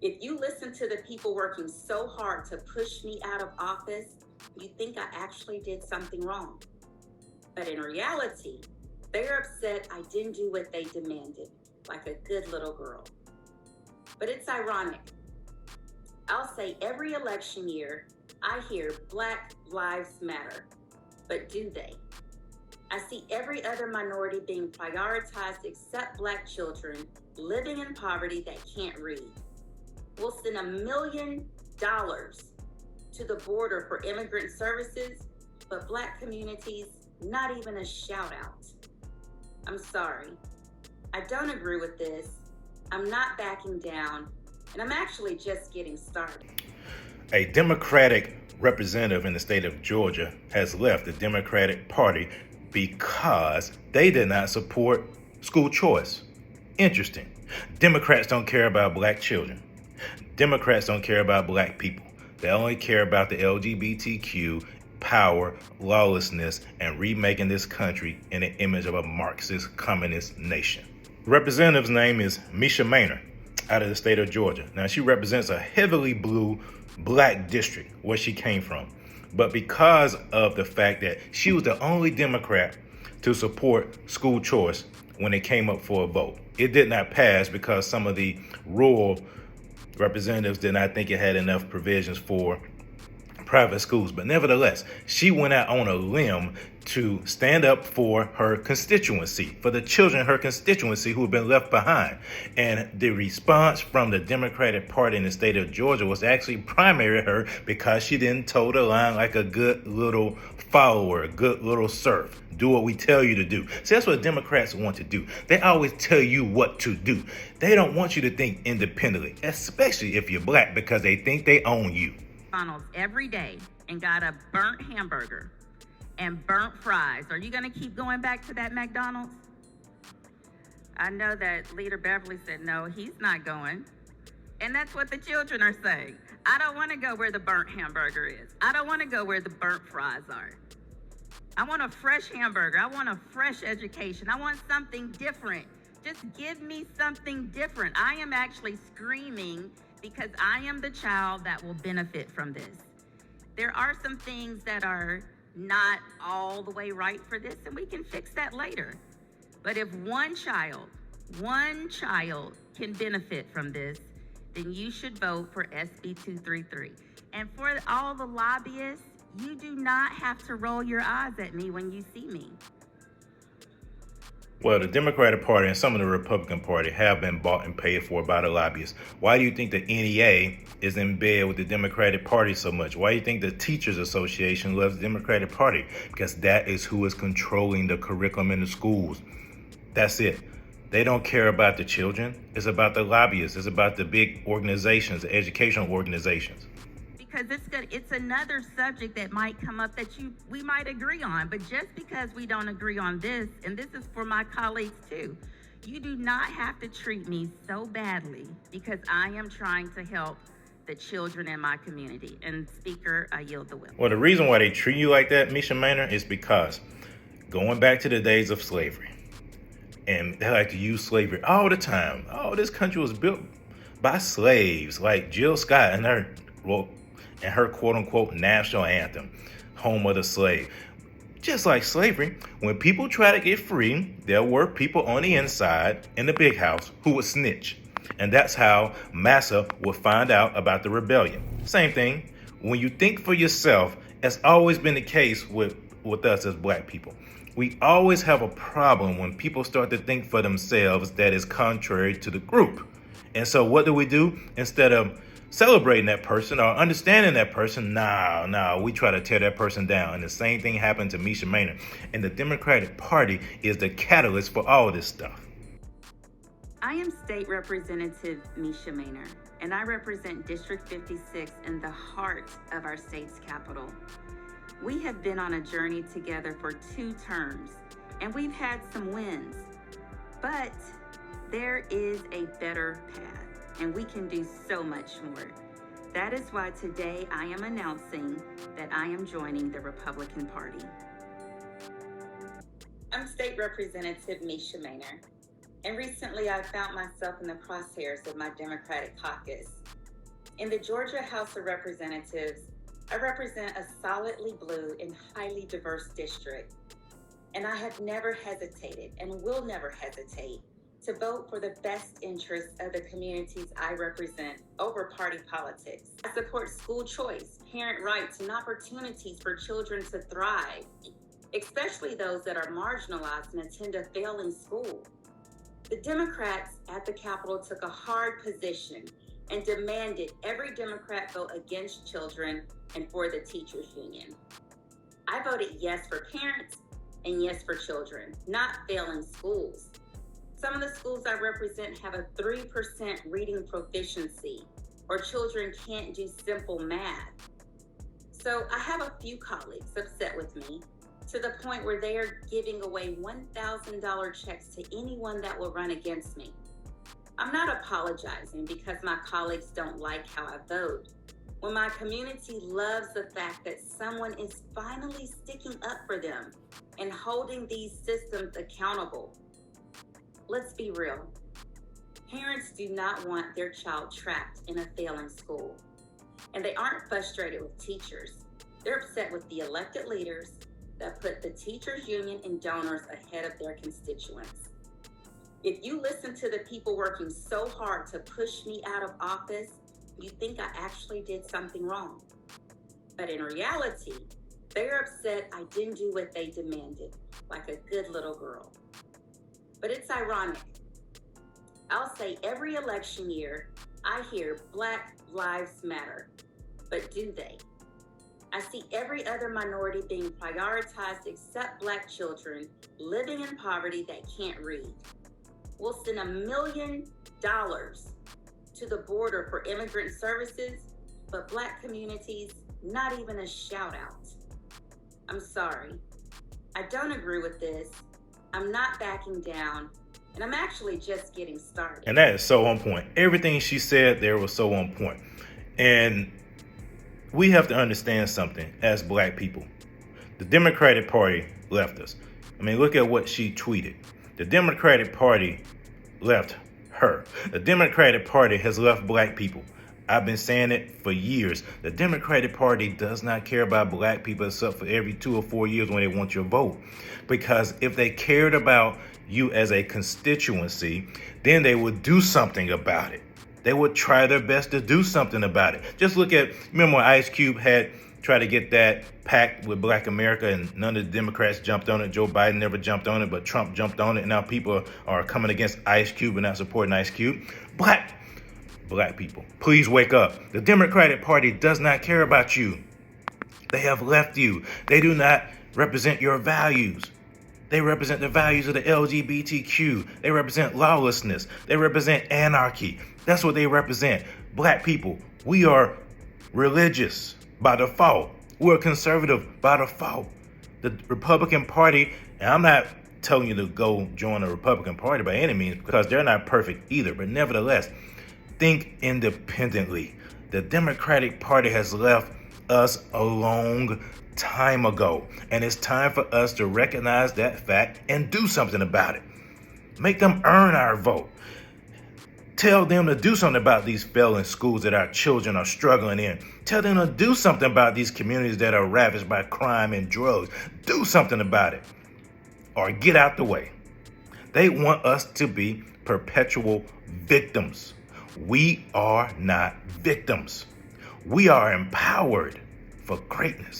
If you listen to the people working so hard to push me out of office, you think I actually did something wrong. But in reality, they're upset I didn't do what they demanded, like a good little girl. But it's ironic. I'll say every election year, I hear Black Lives Matter. But do they? I see every other minority being prioritized except Black children living in poverty that can't read. We'll send $1 million to the border for immigrant services, but Black communities, not even a shout out. I'm sorry. I don't agree with this. I'm not backing down, and I'm actually just getting started. A Democratic representative in the state of Georgia has left the Democratic Party because they did not support school choice. Interesting. Democrats don't care about Black children. Democrats don't care about Black people. They only care about the LGBTQ, power, lawlessness, and remaking this country in the image of a Marxist communist nation. The representative's name is Mesha Mainor, out of the state of Georgia. Now, she represents a heavily blue Black district where she came from. But because of the fact that she was the only Democrat to support school choice when it came up for a vote, it did not pass because some of the rural representatives did not think it had enough provisions for private schools. But nevertheless, she went out on a limb to stand up for her constituency, for the children in her constituency who have been left behind. And the response from the Democratic Party in the state of Georgia was actually primary her because she didn't toe the line like a good little follower, a good little serf. Do what we tell you to do. See, that's what Democrats want to do. They always tell you what to do. They don't want you to think independently, especially if you're Black, because they think they own you. McDonald's every day and got a burnt hamburger and burnt fries. Are you going to keep going back to that McDonald's? I know that Leader Beverly said no, he's not going. And that's what the children are saying. I don't want to go where the burnt hamburger is. I don't want to go where the burnt fries are. I want a fresh hamburger. I want a fresh education. I want something different. Just give me something different. I am actually screaming because I am the child that will benefit from this. There are some things that are not all the way right for this, and we can fix that later. But if one child can benefit from this, then you should vote for SB 233. And for all the lobbyists, you do not have to roll your eyes at me when you see me. Well, the Democratic Party and some of the Republican Party have been bought and paid for by the lobbyists. Why do you think the NEA is in bed with the Democratic Party so much? Why do you think the Teachers Association loves the Democratic Party? Because that is who is controlling the curriculum in the schools. That's it. They don't care about the children. It's about the lobbyists. It's about the big organizations, the educational organizations. Because it's another subject that might come up that we might agree on. But just because we don't agree on this, and this is for my colleagues too, you do not have to treat me so badly because I am trying to help the children in my community. And Speaker, I yield the will. Well, the reason why they treat you like that, Mesha Mainor, is because going back to the days of slavery, and they like to use slavery all the time. Oh, this country was built by slaves, like Jill Scott and her quote-unquote national anthem, Home of the Slave. Just like slavery, when people try to get free, there were people on the inside in the big house who would snitch. And that's how Massa would find out about the rebellion. Same thing, when you think for yourself, it's always been the case with us as Black people. We always have a problem when people start to think for themselves that is contrary to the group. And so what do? Instead of celebrating that person or understanding that person, we try to tear that person down. And the same thing happened to Mesha Mainor. And the Democratic Party is the catalyst for all this stuff. I am State Representative Mesha Mainor, and I represent District 56 in the heart of our state's capital. We have been on a journey together for 2 terms, and we've had some wins. But there is a better path, and we can do so much more. That is why today I am announcing that I am joining the Republican Party. I'm State Representative Mesha Mainor, And recently I found myself in the crosshairs of my Democratic caucus. In the Georgia House of Representatives, I represent a solidly blue and highly diverse district. And I have never hesitated and will never hesitate to vote for the best interests of the communities I represent over party politics. I support school choice, parent rights, and opportunities for children to thrive, especially those that are marginalized and attend a failing school. The Democrats at the Capitol took a hard position and demanded every Democrat vote against children and for the teachers union. I voted yes for parents and yes for children, not failing schools. Some of the schools I represent have a 3% reading proficiency, or children can't do simple math. So I have a few colleagues upset with me to the point where they are giving away $1,000 checks to anyone that will run against me. I'm not apologizing because my colleagues don't like how I vote, when my community loves the fact that someone is finally sticking up for them and holding these systems accountable. Let's be real. Parents do not want their child trapped in a failing school. And they aren't frustrated with teachers. They're upset with the elected leaders that put the teachers union and donors ahead of their constituents. If you listen to the people working so hard to push me out of office, you think I actually did something wrong. But in reality, they're upset I didn't do what they demanded, like a good little girl. But it's ironic. I'll say every election year, I hear Black Lives Matter. But do they? I see every other minority being prioritized except Black children living in poverty that can't read. We'll send $1 million to the border for immigrant services, but Black communities, not even a shout out. I'm sorry. I don't agree with this. I'm not backing down, and I'm actually just getting started. And that is so on point. Everything she said there was so on point. And we have to understand something as Black people. The Democratic Party left us. I mean, look at what she tweeted. The Democratic Party left her. The Democratic Party has left Black people. I've been saying it for years. The Democratic Party does not care about Black people except for every 2 or 4 years when they want your vote. Because if they cared about you as a constituency, then they would do something about it. They would try their best to do something about it. Just look at, remember when Ice Cube had tried to get that pact with Black America and none of the Democrats jumped on it. Joe Biden never jumped on it, but Trump jumped on it. And now people are coming against Ice Cube and not supporting Ice Cube. Black people, please wake up. The Democratic Party does not care about you. They have left you. They do not represent your values. They represent the values of the LGBTQ. They represent lawlessness. They represent anarchy. That's what they represent. Black people, we are religious by default. We're conservative by default. The Republican Party, and I'm not telling you to go join the Republican Party by any means because they're not perfect either, but nevertheless, think independently. The Democratic Party has left us a long time ago, and it's time for us to recognize that fact and do something about it. Make them earn our vote. Tell them to do something about these failing schools that our children are struggling in. Tell them to do something about these communities that are ravaged by crime and drugs. Do something about it, or get out the way. They want us to be perpetual victims. We are not victims. We are empowered for greatness.